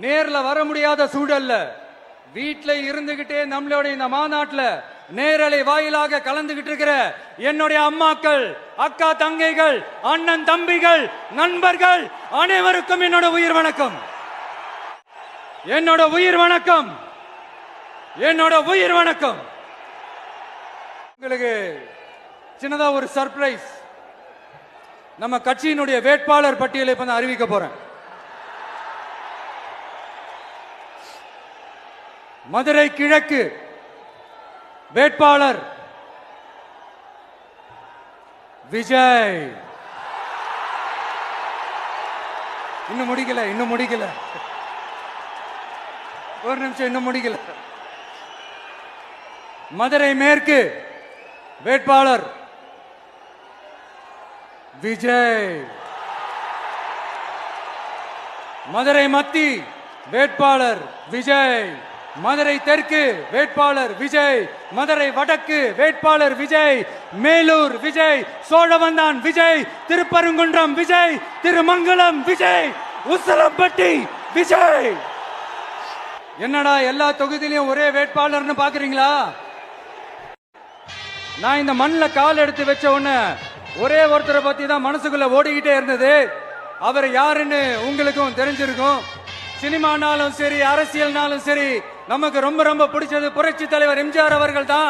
நேர்ல வர முடியாத சூழல்ல வீட்ல இருந்துகிட்டே நம்மளோட இந்த மாநாட்டில் நேரலை வாயிலாக கலந்துகிட்டு இருக்கிற என்னுடைய அம்மாக்கள், அக்கா தங்கைகள், அண்ணன் தம்பிகள், நண்பர்கள் அனைவருக்கும் என்னோட உயிர் வணக்கம். என்னோட உயிர் வணக்கம். என்னோட உயிர் வணக்கம். உங்களுக்கு சின்னதா ஒரு சர்ப்ரைஸ். நம்ம கட்சியினுடைய வேட்பாளர் பட்டியலை இப்ப நான் அறிவிக்க போறேன். மதுரை கிழக்கு வேட்பாளர் விஜய். இன்னும் முடிக்கல. ஒரு நிமிஷம், இன்னும் முடிக்கல. மதுரை மேற்கு வேட்பாளர் விஜய். மதுரை மத்தி வேட்பாளர் விஜய். மதுரை தெற்கு வேட்பாளர் விஜய். மதுரை வடக்கு வேட்பாளர் விஜய். மேலூர் விஜய். சோழவந்தான் விஜய். திருப்பரங்குன்றம் விஜய். திருமங்கலம் விஜய். உசிலம்பட்டி விஜய். என்னடா எல்லா தொகுதியிலையும் ஒரே வேட்பாளர்னு பாக்குறீங்களா? நான் இந்த மண்ணில் கால் எடுத்து வச்ச உடனே ஒரே ஒருத்தரை பத்தி தான் மனசுக்குள்ள ஓடிக்கிட்டே இருந்தது. அவர் யாருன்னு உங்களுக்கும் தெரிஞ்சிருக்கும். சினிமானாலும் சரி, அரசியல்னாலும் சரி, நமக்கு ரொம்ப ரொம்ப பிடிச்சது புரட்சி தலைவர் எம்ஜிஆர் அவர்கள் தான்.